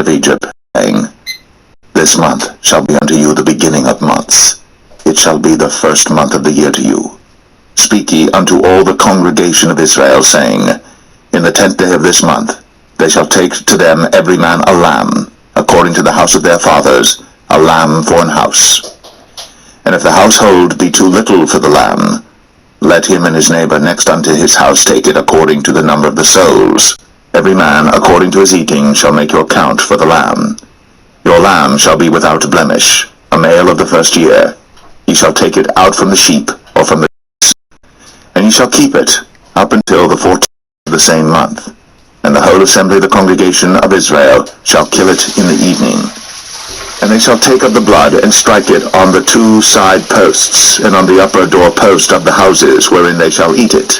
of Egypt, saying, This month shall be unto you the beginning of months. It shall be the first month of the year to you. Speak ye unto all the congregation of Israel, saying, In the 10th day of this month they shall take to them every man a lamb, according to the house of their fathers, a lamb for an house. And if the household be too little for the lamb, let him and his neighbor next unto his house take it according to the number of the souls. Every man according to his eating shall make your count for the lamb. Your lamb shall be without blemish, a male of the first year. Ye shall take it out from the sheep, or from the goats, and ye shall keep it up until the 14th of the same month. And the whole assembly of the congregation of Israel shall kill it in the evening. And they shall take of the blood, and strike it on the 2 side posts, and on the upper door post of the houses wherein they shall eat it.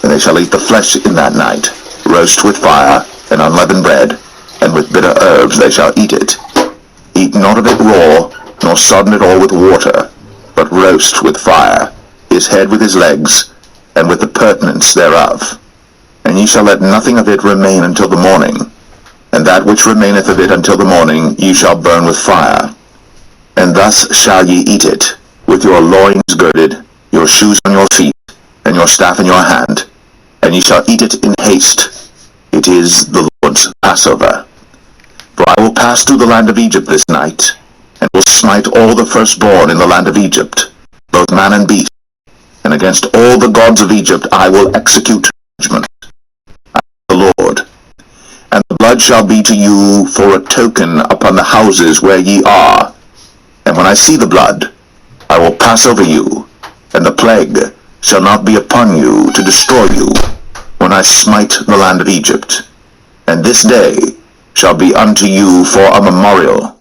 And they shall eat the flesh in that night, roast with fire, and unleavened bread, and with bitter herbs they shall eat it. Eat not of it raw, nor sodden it all with water, but roast with fire, his head with his legs, and with the purtenance thereof. And ye shall let nothing of it remain until the morning. And that which remaineth of it until the morning ye shall burn with fire. And thus shall ye eat it, with your loins girded, your shoes on your feet, and your staff in your hand. And ye shall eat it in haste. It is the Lord's Passover. For I will pass through the land of Egypt this night, and will smite all the firstborn in the land of Egypt, both man and beast. And against all the gods of Egypt I will execute judgment. I am the Lord. And the blood shall be to you for a token upon the houses where ye are. And when I see the blood, I will pass over you, and the plague shall not be upon you to destroy you, when I smite the land of Egypt. And this day shall be unto you for a memorial,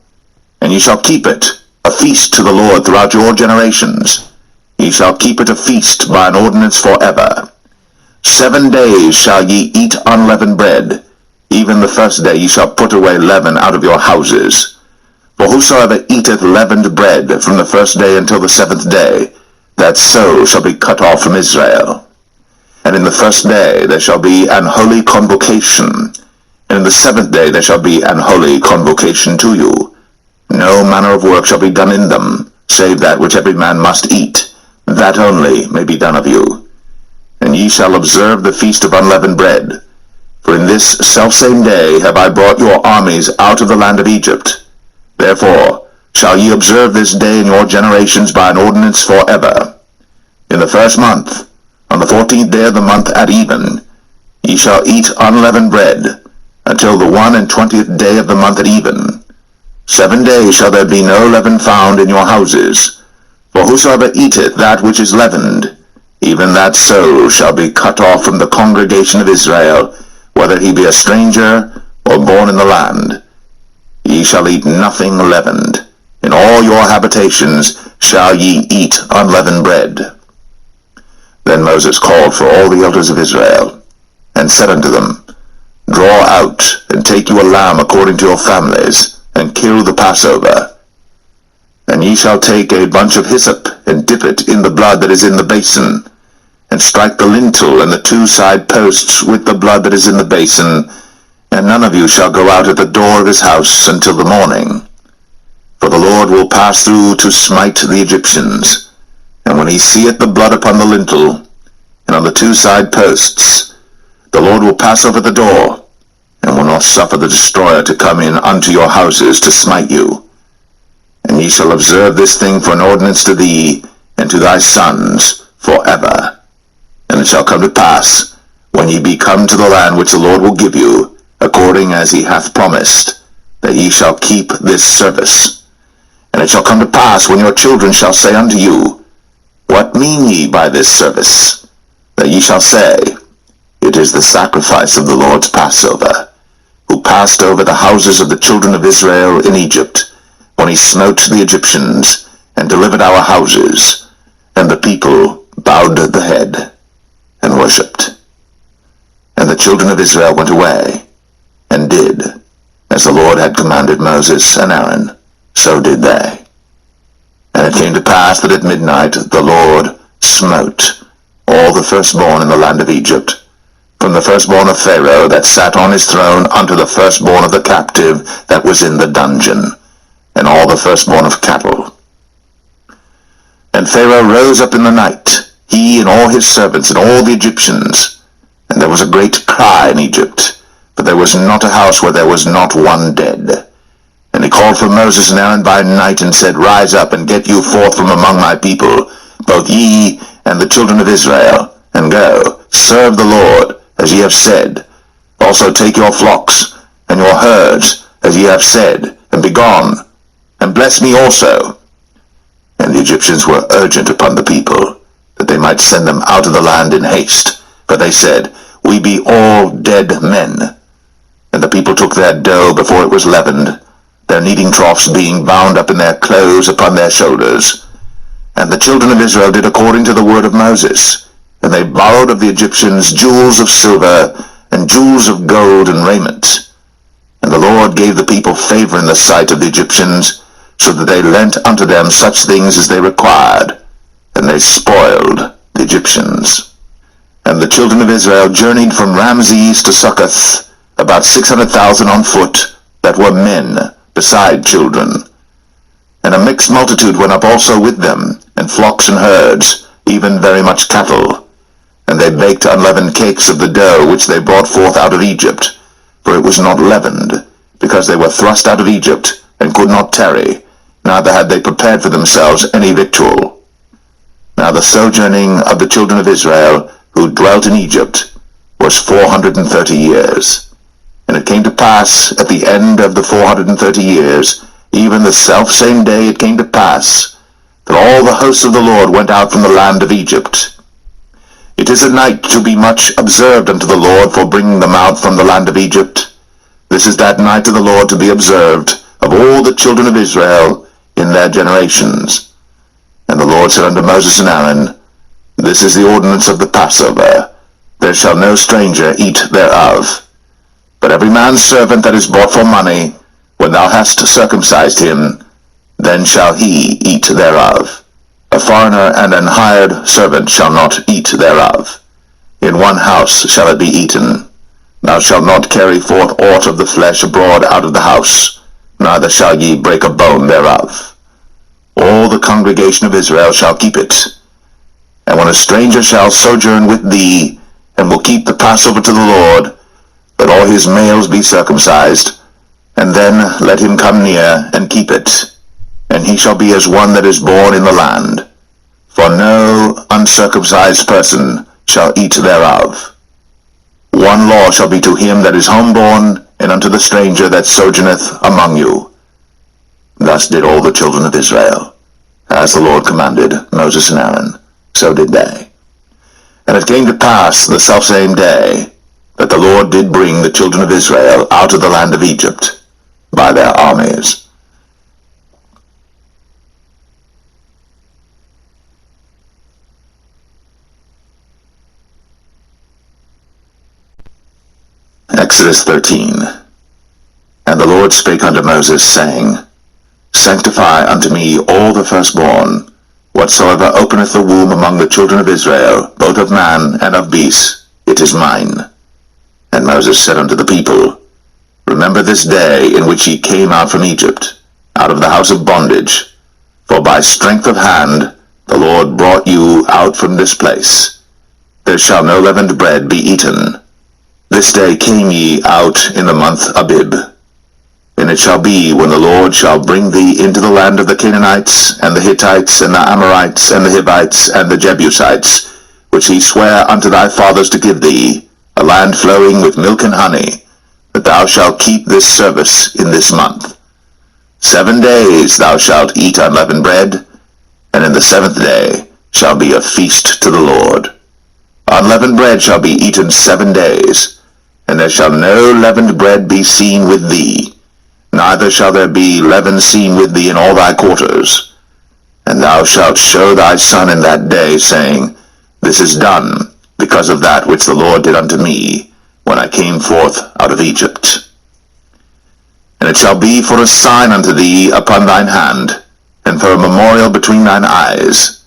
and ye shall keep it a feast to the Lord throughout your generations. Ye shall keep it a feast by an ordinance forever. 7 days shall ye eat unleavened bread. Even the first day ye shall put away leaven out of your houses. For whosoever eateth leavened bread from the first day until the 7th day, that soul shall be cut off from Israel. And in the first day there shall be an holy convocation, and in the 7th day there shall be an holy convocation to you. No manner of work shall be done in them, save that which every man must eat, that only may be done of you. And ye shall observe the feast of unleavened bread. For in this selfsame day have I brought your armies out of the land of Egypt. Therefore shall ye observe this day in your generations by an ordinance forever. In the 1st month, on the 14th day of the month at even, ye shall eat unleavened bread, until the 21st day of the month at even. 7 days shall there be no leaven found in your houses. For whosoever eateth that which is leavened, even that soul shall be cut off from the congregation of Israel, whether he be a stranger or born in the land. Ye shall eat nothing leavened. In all your habitations shall ye eat unleavened bread. Then Moses called for all the elders of Israel, and said unto them, Draw out, and take you a lamb according to your families, and kill the Passover. And ye shall take a bunch of hyssop, and dip it in the blood that is in the basin, and strike the lintel and the 2 side posts with the blood that is in the basin, and none of you shall go out at the door of his house until the morning. For the Lord will pass through to smite the Egyptians. And when he seeth the blood upon the lintel, and on the 2 side posts, the Lord will pass over the door, and will not suffer the destroyer to come in unto your houses to smite you. And ye shall observe this thing for an ordinance to thee, and to thy sons, forever. And it shall come to pass, when ye be come to the land which the Lord will give you, according as he hath promised, that ye shall keep this service. And it shall come to pass, when your children shall say unto you, What mean ye by this service? That ye shall say, It is the sacrifice of the Lord's Passover, who passed over the houses of the children of Israel in Egypt, when he smote the Egyptians, and delivered our houses. And the people bowed the head, and worshipped. And the children of Israel went away, and did, as the Lord had commanded Moses and Aaron, so did they. And it came to pass that at midnight the Lord smote all the firstborn in the land of Egypt, from the firstborn of Pharaoh that sat on his throne unto the firstborn of the captive that was in the dungeon, and all the firstborn of cattle. And Pharaoh rose up in the night, he and all his servants and all the Egyptians, and there was a great cry in Egypt, for there was not a house where there was not one dead. And he called for Moses and Aaron by night, and said, Rise up, and get you forth from among my people, both ye and the children of Israel, and go, serve the Lord, as ye have said. Also take your flocks and your herds, as ye have said, and be gone, and bless me also. And the Egyptians were urgent upon the people, that they might send them out of the land in haste. For they said, We be all dead men. And the people took their dough before it was leavened, their kneading troughs being bound up in their clothes upon their shoulders. And the children of Israel did according to the word of Moses. And they borrowed of the Egyptians jewels of silver, and jewels of gold and raiment. And the Lord gave the people favor in the sight of the Egyptians, so that they lent unto them such things as they required, and they spoiled the Egyptians. And the children of Israel journeyed from Ramses to Succoth, about 600,000 on foot, that were men, beside children. And a mixed multitude went up also with them, and flocks and herds, even very much cattle. And they baked unleavened cakes of the dough which they brought forth out of Egypt, for it was not leavened, because they were thrust out of Egypt, and could not tarry, neither had they prepared for themselves any victual. Now the sojourning of the children of Israel, who dwelt in Egypt, was 430 years. And it came to pass at the end of the 430 years, even the selfsame day it came to pass, that all the hosts of the Lord went out from the land of Egypt. It is a night to be much observed unto the Lord for bringing them out from the land of Egypt. This is that night of the Lord to be observed of all the children of Israel in their generations. And the Lord said unto Moses and Aaron, This is the ordinance of the Passover. There shall no stranger eat thereof. But every man's servant that is bought for money, when thou hast circumcised him, then shall he eat thereof. A foreigner and an hired servant shall not eat thereof. In one house shall it be eaten. Thou shalt not carry forth aught of the flesh abroad out of the house, neither shall ye break a bone thereof. All the congregation of Israel shall keep it. And when a stranger shall sojourn with thee, and will keep the Passover to the Lord, let all his males be circumcised, and then let him come near and keep it, and he shall be as one that is born in the land. For no uncircumcised person shall eat thereof. One law shall be to him that is homeborn, and unto the stranger that sojourneth among you. Thus did all the children of Israel, as the Lord commanded Moses and Aaron, so did they. And it came to pass the selfsame day, that the Lord did bring the children of Israel out of the land of Egypt by their armies. Exodus 13. And the Lord spake unto Moses, saying, Sanctify unto me all the firstborn, whatsoever openeth the womb among the children of Israel, both of man and of beast, it is mine. And Moses said unto the people, Remember this day in which ye came out from Egypt, out of the house of bondage, for by strength of hand the Lord brought you out from this place. There shall no leavened bread be eaten. This day came ye out in the month Abib. And it shall be, when the Lord shall bring thee into the land of the Canaanites, and the Hittites, and the Amorites, and the Hivites, and the Jebusites, which he sware unto thy fathers to give thee, a land flowing with milk and honey, that thou shalt keep this service in this month. 7 days thou shalt eat unleavened bread, and in the 7th day shall be a feast to the Lord. Unleavened bread shall be eaten 7 days, and there shall no leavened bread be seen with thee, neither shall there be leaven seen with thee in all thy quarters. And thou shalt show thy son in that day, saying, This is done, because of that which the Lord did unto me, when I came forth out of Egypt. And it shall be for a sign unto thee upon thine hand, and for a memorial between thine eyes,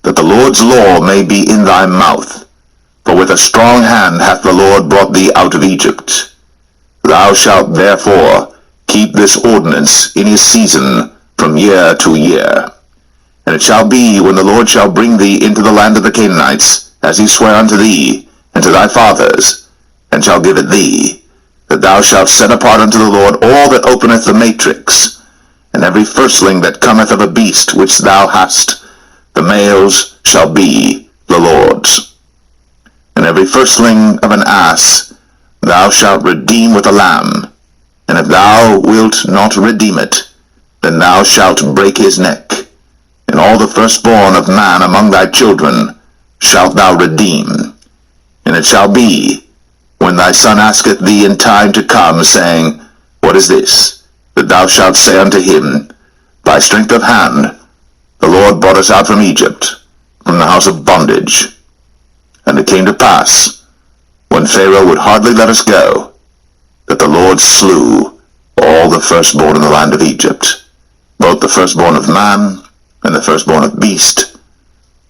that the Lord's law may be in thy mouth, For with a strong hand hath the Lord brought thee out of Egypt. Thou shalt therefore keep this ordinance in his season from year to year. And it shall be, when the Lord shall bring thee into the land of the Canaanites, as he sware unto thee, and to thy fathers, and shall give it thee, that thou shalt set apart unto the Lord all that openeth the matrix, and every firstling that cometh of a beast which thou hast, the males shall be the Lord's. And every firstling of an ass thou shalt redeem with a lamb, and if thou wilt not redeem it, then thou shalt break his neck. And all the firstborn of man among thy children shalt thou redeem. And it shall be, when thy son asketh thee in time to come, saying, What is this? That thou shalt say unto him, By strength of hand the Lord brought us out from Egypt, from the house of bondage. And it came to pass, when Pharaoh would hardly let us go, that the Lord slew all the firstborn in the land of Egypt, both the firstborn of man and the firstborn of beast.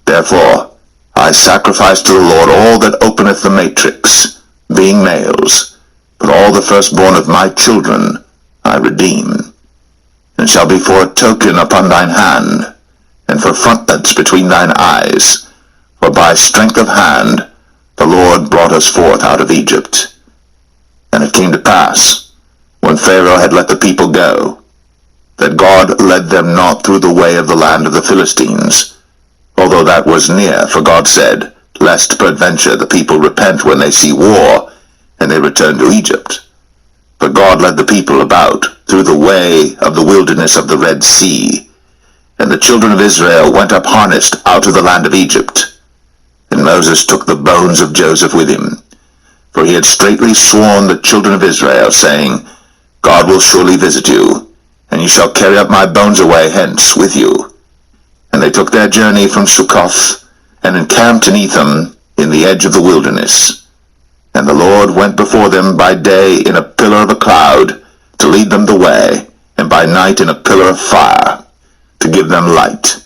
Therefore I sacrifice to the Lord all that openeth the matrix, being males, but all the firstborn of my children I redeem. And shall be for a token upon thine hand, and for frontlets between thine eyes, for by strength of hand the Lord brought us forth out of Egypt. And it came to pass, when Pharaoh had let the people go, that God led them not through the way of the land of the Philistines, although that was near, for God said, Lest peradventure the people repent when they see war, and they return to Egypt. But God led the people about through the way of the wilderness of the Red Sea, and the children of Israel went up harnessed out of the land of Egypt. And Moses took the bones of Joseph with him, for he had straitly sworn the children of Israel, saying, God will surely visit you, and ye shall carry up my bones away hence with you. And they took their journey from Succoth, and encamped in Etham in the edge of the wilderness. And the Lord went before them by day in a pillar of a cloud, to lead them the way, and by night in a pillar of fire, to give them light,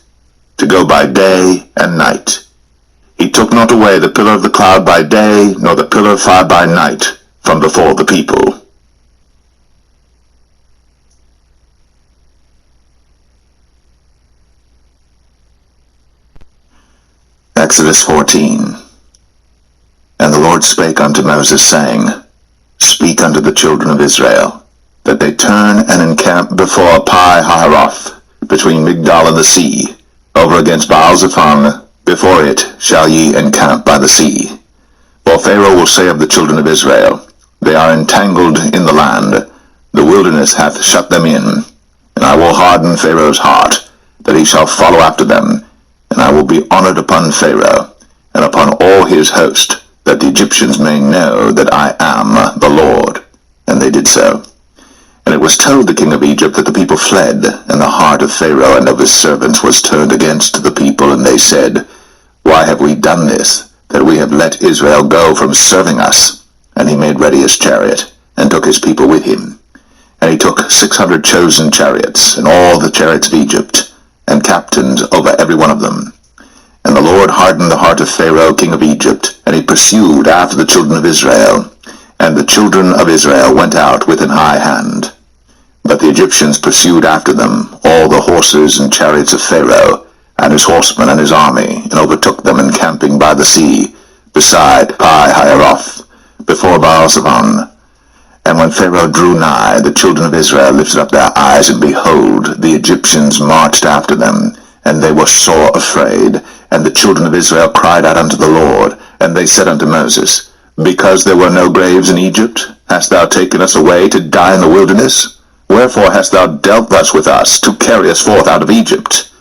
to go by day and night. He took not away the pillar of the cloud by day, nor the pillar of fire by night, from before the people. Exodus 14. And the Lord spake unto Moses, saying, Speak unto the children of Israel, that they turn and encamp before Pi-hahiroth, between Migdol and the sea, over against Baal-zephon. Before it shall ye encamp by the sea. For Pharaoh will say of the children of Israel, They are entangled in the land, the wilderness hath shut them in. And I will harden Pharaoh's heart, that he shall follow after them, and I will be honored upon Pharaoh, and upon all his host, that the Egyptians may know that I am the Lord. And they did so. And it was told the king of Egypt that the people fled, and the heart of Pharaoh and of his servants was turned against the people, and they said, Why have we done this, that we have let Israel go from serving us? And he made ready his chariot, and took his people with him. And he took 600 chosen chariots, and all the chariots of Egypt, and captains over every one of them. And the Lord hardened the heart of Pharaoh king of Egypt, and he pursued after the children of Israel. And the children of Israel went out with an high hand. But the Egyptians pursued after them all the horses and chariots of Pharaoh, and his horsemen and his army, and overtook them encamping by the sea, beside Pi-hahiroth, before Baal-zephon. And when Pharaoh drew nigh, the children of Israel lifted up their eyes, and behold, the Egyptians marched after them, and they were sore afraid. And the children of Israel cried out unto the Lord, and they said unto Moses, Because there were no graves in Egypt, hast thou taken us away to die in the wilderness? Wherefore hast thou dealt thus with us, to carry us forth out of Egypt?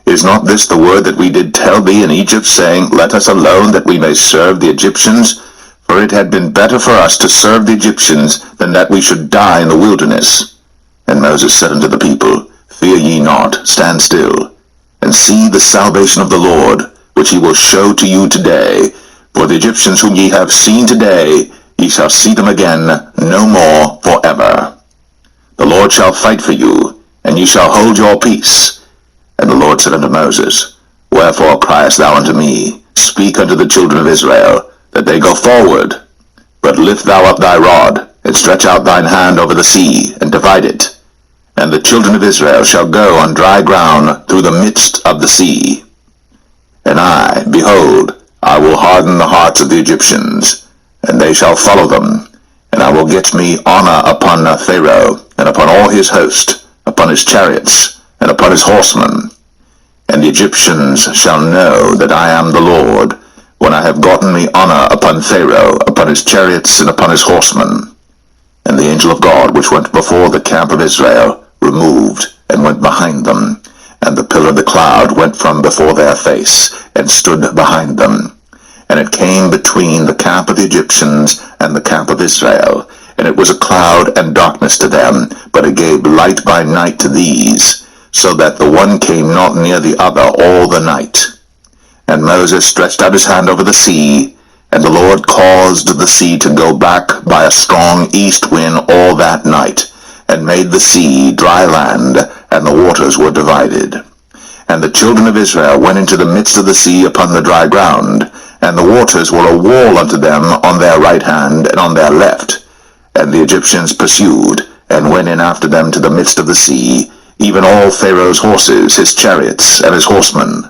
Is not this the word that we did tell thee in Egypt, saying, Let us alone, that we may serve the Egyptians? For it had been better for us to serve the Egyptians, than that we should die in the wilderness. And Moses said unto the people, Fear ye not, stand still, and see the salvation of the Lord, which he will show to you today. For the Egyptians whom ye have seen today, ye shall see them again no more forever. The Lord shall fight for you, and ye shall hold your peace. And the Lord said unto Moses, Wherefore criest thou unto me? Speak unto the children of Israel, that they go forward. But lift thou up thy rod, and stretch out thine hand over the sea, and divide it. And the children of Israel shall go on dry ground through the midst of the sea. And I, behold, I will harden the hearts of the Egyptians, and they shall follow them. And I will get me honor upon Pharaoh, and upon all his host, upon his chariots, and upon his horsemen. And the Egyptians shall know that I am the Lord, when I have gotten me honor upon Pharaoh, upon his chariots, and upon his horsemen. And the angel of God, which went before the camp of Israel, removed, and went behind them. And the pillar of the cloud went from before their face, and stood behind them. And it came between the camp of the Egyptians and the camp of Israel. And it was a cloud and darkness to them, but it gave light by night to these, so that the one came not near the other all the night. And Moses stretched out his hand over the sea, and the Lord caused the sea to go back by a strong east wind all that night, and made the sea dry land, and the waters were divided. And the children of Israel went into the midst of the sea upon the dry ground, and the waters were a wall unto them on their right hand and on their left. And the Egyptians pursued, and went in after them to the midst of the sea, even all Pharaoh's horses, his chariots, and his horsemen.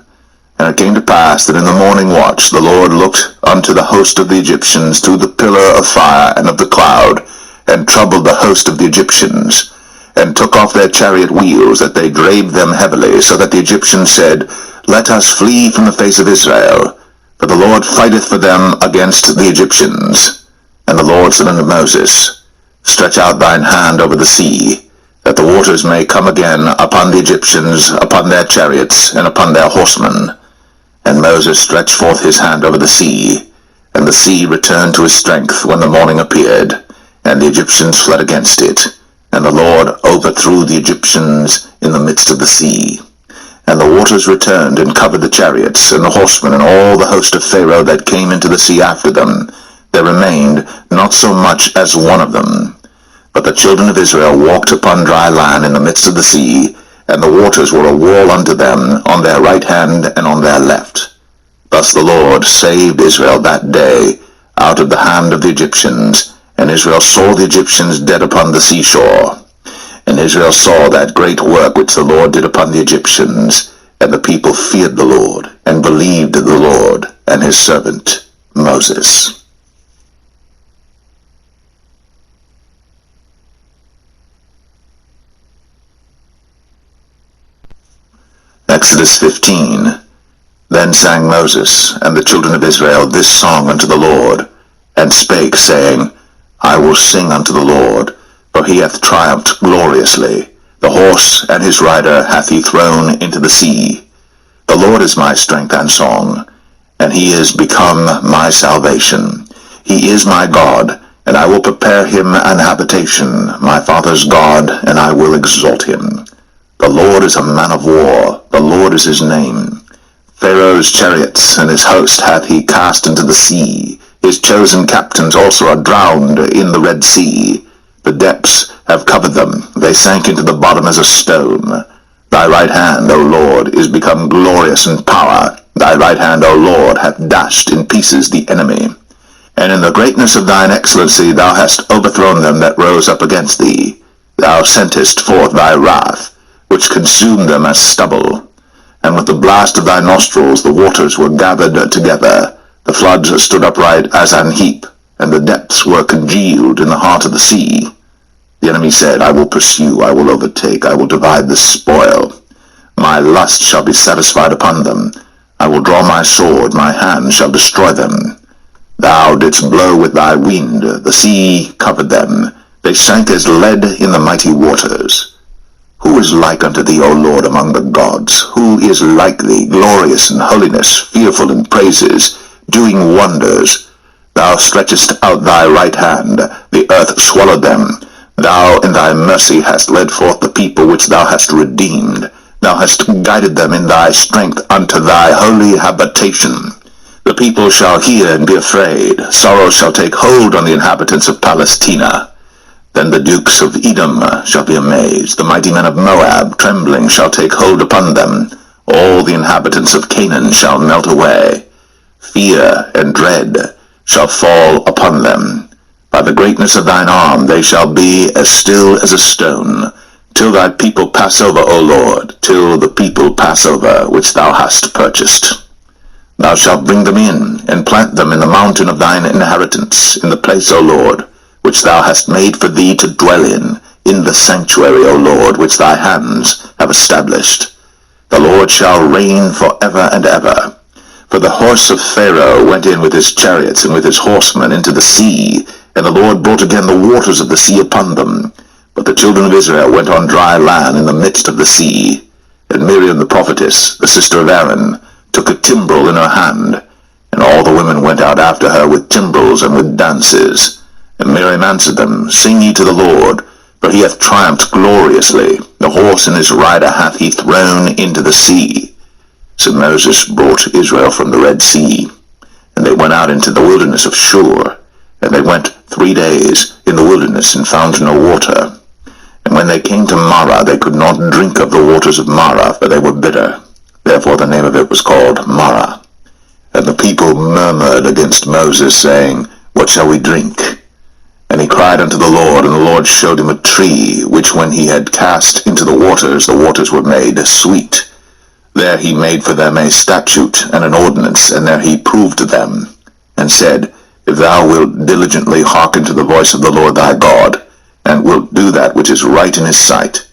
And it came to pass that in the morning watch the Lord looked unto the host of the Egyptians through the pillar of fire and of the cloud, and troubled the host of the Egyptians, and took off their chariot wheels, that they drave them heavily, so that the Egyptians said, Let us flee from the face of Israel, for the Lord fighteth for them against the Egyptians. And the Lord said unto Moses, Stretch out thine hand over the sea, that the waters may come again upon the Egyptians, upon their chariots, and upon their horsemen. And Moses stretched forth his hand over the sea, and the sea returned to his strength when the morning appeared, and the Egyptians fled against it. And the Lord overthrew the Egyptians in the midst of the sea. And the waters returned and covered the chariots, and the horsemen, and all the host of Pharaoh that came into the sea after them. There remained not so much as one of them. But the children of Israel walked upon dry land in the midst of the sea, and the waters were a wall unto them on their right hand and on their left. Thus the Lord saved Israel that day out of the hand of the Egyptians, and Israel saw the Egyptians dead upon the seashore. And Israel saw that great work which the Lord did upon the Egyptians, and the people feared the Lord, and believed the Lord and his servant Moses. Exodus 15. Then sang Moses and the children of Israel this song unto the Lord, and spake, saying, I will sing unto the Lord, for he hath triumphed gloriously. The horse and his rider hath he thrown into the sea. The Lord is my strength and song, and he is become my salvation. He is my God, and I will prepare him an habitation, my father's God, and I will exalt him. The Lord is a man of war, the Lord is his name. Pharaoh's chariots and his host hath he cast into the sea. His chosen captains also are drowned in the Red Sea. The depths have covered them, they sank into the bottom as a stone. Thy right hand, O Lord, is become glorious in power. Thy right hand, O Lord, hath dashed in pieces the enemy. And in the greatness of thine excellency thou hast overthrown them that rose up against thee. Thou sentest forth thy wrath, which consumed them as stubble. And with the blast of thy nostrils the waters were gathered together. The floods stood upright as an heap, and the depths were congealed in the heart of the sea. The enemy said, I will pursue, I will overtake, I will divide the spoil. My lust shall be satisfied upon them. I will draw my sword, my hand shall destroy them. Thou didst blow with thy wind, the sea covered them. They sank as lead in the mighty waters. Who is like unto thee, O Lord, among the gods? Who is like thee, glorious in holiness, fearful in praises, doing wonders? Thou stretchest out thy right hand, the earth swallowed them. Thou in thy mercy hast led forth the people which thou hast redeemed. Thou hast guided them in thy strength unto thy holy habitation. The people shall hear and be afraid. Sorrow shall take hold on the inhabitants of Palestina. Then the dukes of Edom shall be amazed. The mighty men of Moab, trembling, shall take hold upon them. All the inhabitants of Canaan shall melt away. Fear and dread shall fall upon them. By the greatness of thine arm they shall be as still as a stone, till thy people pass over, O Lord, till the people pass over which thou hast purchased. Thou shalt bring them in, and plant them in the mountain of thine inheritance, in the place, O Lord, which thou hast made for thee to dwell in the sanctuary, O Lord, which thy hands have established. The Lord shall reign for ever and ever. For the horse of Pharaoh went in with his chariots and with his horsemen into the sea, and the Lord brought again the waters of the sea upon them. But the children of Israel went on dry land in the midst of the sea. And Miriam the prophetess, the sister of Aaron, took a timbrel in her hand, and all the women went out after her with timbrels and with dances. And Miriam answered them, Sing ye to the Lord, for he hath triumphed gloriously. The horse and his rider hath he thrown into the sea. So Moses brought Israel from the Red Sea, and they went out into the wilderness of Shur. And they went 3 days in the wilderness, and found no water. And when they came to Marah, they could not drink of the waters of Marah, for they were bitter. Therefore the name of it was called Marah. And the people murmured against Moses, saying, What shall we drink? And he cried unto the Lord, and the Lord showed him a tree, which when he had cast into the waters were made sweet. There he made for them a statute and an ordinance, and there he proved them, and said, If thou wilt diligently hearken to the voice of the Lord thy God, and wilt do that which is right in his sight,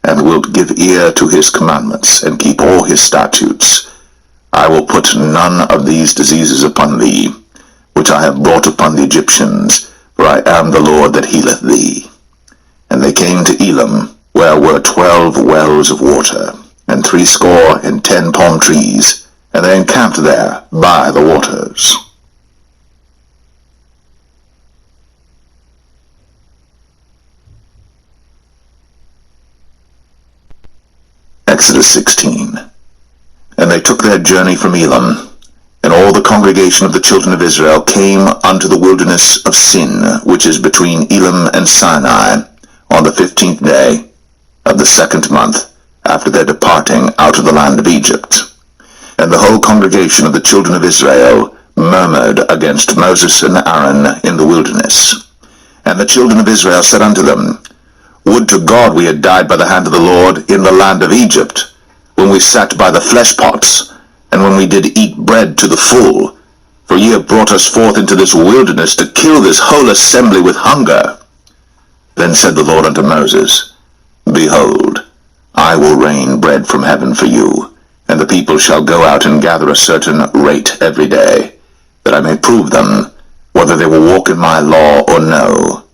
and wilt give ear to his commandments, and keep all his statutes, I will put none of these diseases upon thee, which I have brought upon the Egyptians, for I am the Lord that healeth thee. And they came to Elim, where were 12 wells of water, and 70 palm trees, and they encamped there by the waters. Exodus 16. And they took their journey from Elim, and all the congregation of the children of Israel came unto the wilderness of Sin, which is between Elim and Sinai, on the 15th day of the 2nd month, after their departing out of the land of Egypt. And the whole congregation of the children of Israel murmured against Moses and Aaron in the wilderness. And the children of Israel said unto them, Would to God we had died by the hand of the Lord in the land of Egypt, when we sat by the flesh pots, and when we did eat bread to the full. For ye have brought us forth into this wilderness to kill this whole assembly with hunger. Then said the Lord unto Moses, Behold, I will rain bread from heaven for you, and the people shall go out and gather a certain rate every day, that I may prove them, whether they will walk in my law or no.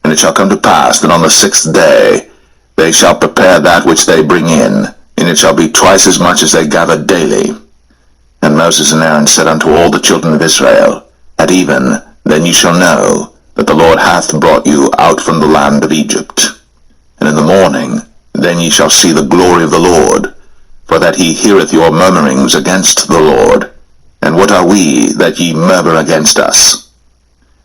And it shall come to pass that on the 6th day they shall prepare that which they bring in, and it shall be twice as much as they gather daily. And Moses and Aaron said unto all the children of Israel, At even, then ye shall know that the Lord hath brought you out from the land of Egypt. And in the morning, then ye shall see the glory of the Lord, for that he heareth your murmurings against the Lord. And what are we, that ye murmur against us?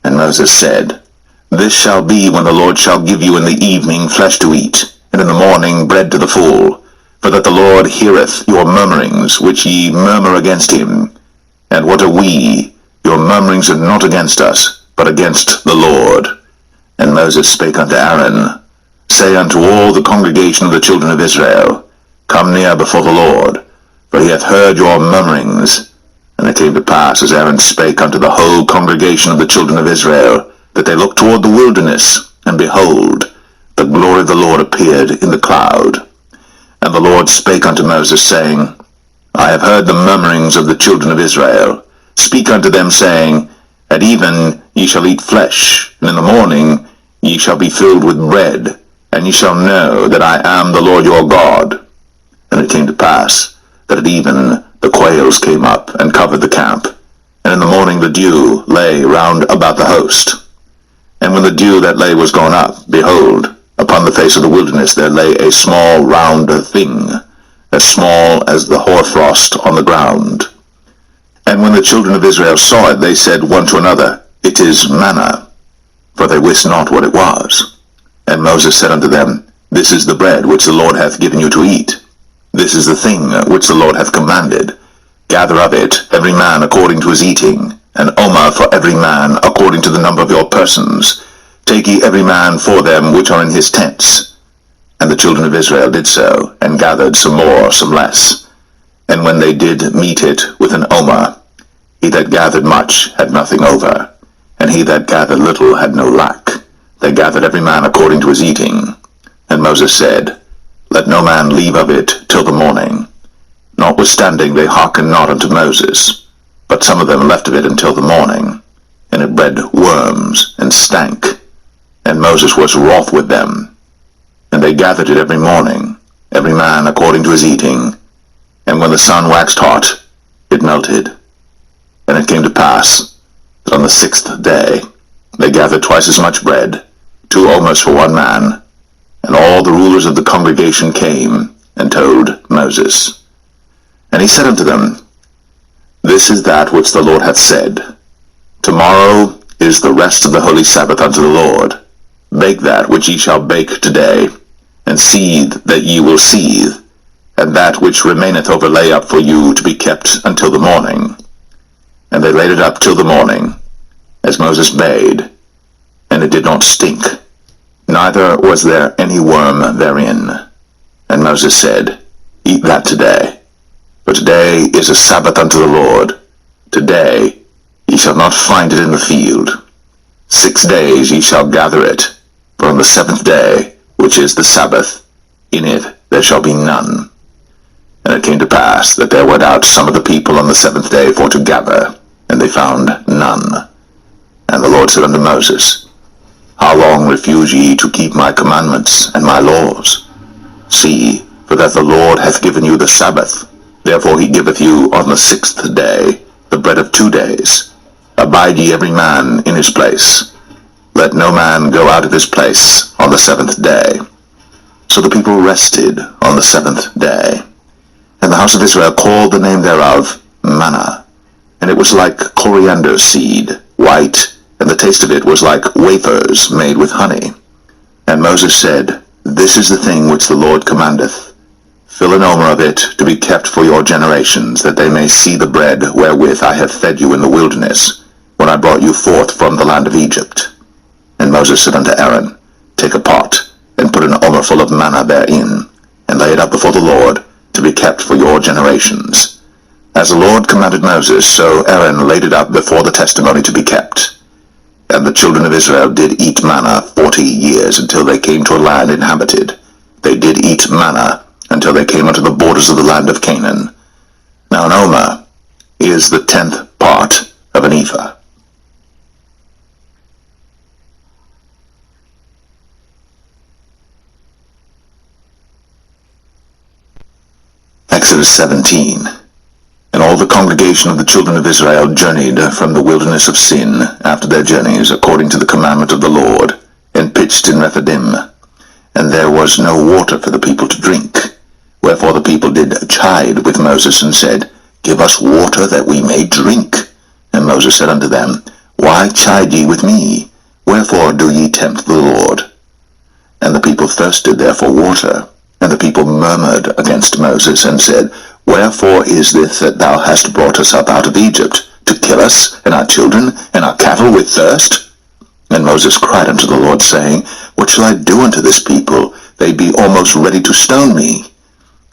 And Moses said, This shall be when the Lord shall give you in the evening flesh to eat, and in the morning bread to the full, for that the Lord heareth your murmurings, which ye murmur against him. And what are we? Your murmurings are not against us, but against the Lord. And Moses spake unto Aaron, Say unto all the congregation of the children of Israel, Come near before the Lord, for he hath heard your murmurings. And it came to pass, as Aaron spake unto the whole congregation of the children of Israel, that they looked toward the wilderness, and behold, the glory of the Lord appeared in the cloud. And the Lord spake unto Moses, saying, I have heard the murmurings of the children of Israel. Speak unto them, saying, At even ye shall eat flesh, and in the morning ye shall be filled with bread, and ye shall know that I am the Lord your God. And it came to pass, that at even the quails came up, and covered the camp, and in the morning the dew lay round about the host. And when the dew that lay was gone up, behold, upon the face of the wilderness there lay a small round thing, as small as the hoarfrost on the ground. And when the children of Israel saw it, they said one to another, It is manna, for they wist not what it was. And Moses said unto them, This is the bread which the Lord hath given you to eat. This is the thing which the Lord hath commanded. Gather of it every man according to his eating, an omer for every man, according to the number of your persons. Take ye every man for them which are in his tents. And the children of Israel did so, and gathered some more, some less. And when they did meet it with an omer, he that gathered much had nothing over, and he that gathered little had no lack. They gathered every man according to his eating. And Moses said, Let no man leave of it till the morning. Notwithstanding they hearkened not unto Moses, but some of them left of it until the morning, and it bred worms, and stank. And Moses was wroth with them. And they gathered it every morning, every man according to his eating. And when the sun waxed hot, it melted. And it came to pass that on the 6th day they gathered twice as much bread, 2 omers for one man. And all the rulers of the congregation came and told Moses. And he said unto them, This is that which the Lord hath said. Tomorrow is the rest of the holy Sabbath unto the Lord. Bake that which ye shall bake today, and seethe that ye will seethe, and that which remaineth over lay up for you to be kept until the morning. And they laid it up till the morning, as Moses bade, and it did not stink, neither was there any worm therein. And Moses said, Eat that today, for today is a Sabbath unto the Lord. Today ye shall not find it in the field. 6 days ye shall gather it, but on the 7th day, which is the Sabbath, in it there shall be none. And it came to pass that there went out some of the people on the 7th day for to gather, and they found none. And the Lord said unto Moses, How long refuse ye to keep my commandments and my laws? See, for that the Lord hath given you the Sabbath, therefore he giveth you on the 6th day the bread of 2 days. Abide ye every man in his place. Let no man go out of his place on the 7th day. So the people rested on the 7th day. And the house of Israel called the name thereof manna. And it was like coriander seed, white, and the taste of it was like wafers made with honey. And Moses said, This is the thing which the Lord commandeth. Fill an omer of it to be kept for your generations, that they may see the bread wherewith I have fed you in the wilderness, when I brought you forth from the land of Egypt. And Moses said unto Aaron, Take a pot, and put an omer full of manna therein, and lay it up before the Lord, to be kept for your generations. As the Lord commanded Moses, so Aaron laid it up before the testimony to be kept. And the children of Israel did eat manna 40 years, until they came to a land inhabited. They did eat manna until they came unto the borders of the land of Canaan. Now an omer is the 10th part of an ephah. Exodus 17. And all the congregation of the children of Israel journeyed from the wilderness of Sin after their journeys, according to the commandment of the Lord, and pitched in Rephidim. And there was no water for the people to drink. Wherefore the people did chide with Moses, and said, Give us water that we may drink. And Moses said unto them, Why chide ye with me? Wherefore do ye tempt the Lord? And the people thirsted there for water. And the people murmured against Moses, and said, Wherefore is this that thou hast brought us up out of Egypt, to kill us, and our children, and our cattle with thirst? And Moses cried unto the Lord, saying, What shall I do unto this people? They be almost ready to stone me.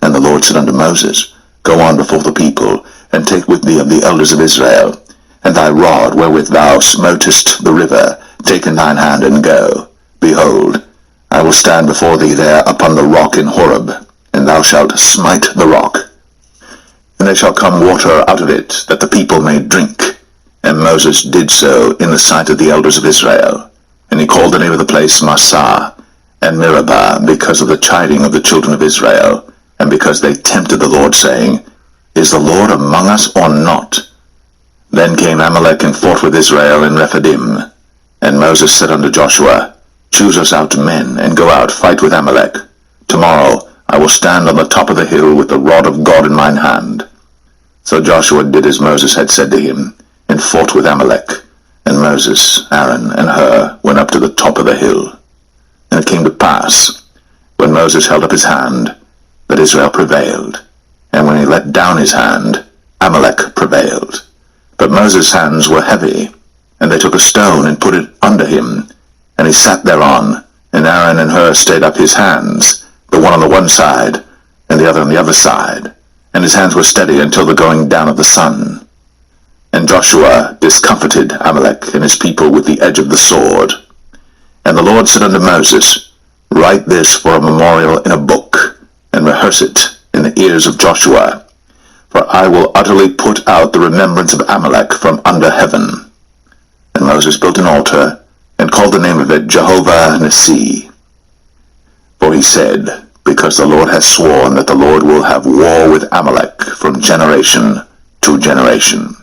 And the Lord said unto Moses, Go on before the people, and take with thee of the elders of Israel, and thy rod wherewith thou smotest the river, take in thine hand, and go. Behold, I will stand before thee there upon the rock in Horeb, and thou shalt smite the rock. And there shall come water out of it, that the people may drink. And Moses did so in the sight of the elders of Israel. And he called the name of the place Massah, and Meribah, because of the chiding of the children of Israel, and because they tempted the Lord, saying, Is the Lord among us or not? Then came Amalek and fought with Israel in Rephidim. And Moses said unto Joshua, Choose us out men, and go out, fight with Amalek. Tomorrow I will stand on the top of the hill with the rod of God in mine hand. So Joshua did as Moses had said to him, and fought with Amalek. And Moses, Aaron, and Hur went up to the top of the hill. And it came to pass, when Moses held up his hand, that Israel prevailed. And when he let down his hand, Amalek prevailed. But Moses' hands were heavy, and they took a stone and put it under him, and he sat thereon, and Aaron and Hur stayed up his hands, the one on the one side, and the other on the other side, and his hands were steady until the going down of the sun. And Joshua discomfited Amalek and his people with the edge of the sword. And the Lord said unto Moses, Write this for a memorial in a book, and rehearse it in the ears of Joshua, for I will utterly put out the remembrance of Amalek from under heaven. And Moses built an altar, and called the name of it Jehovah Nissi. For he said, Because the Lord has sworn that the Lord will have war with Amalek from generation to generation.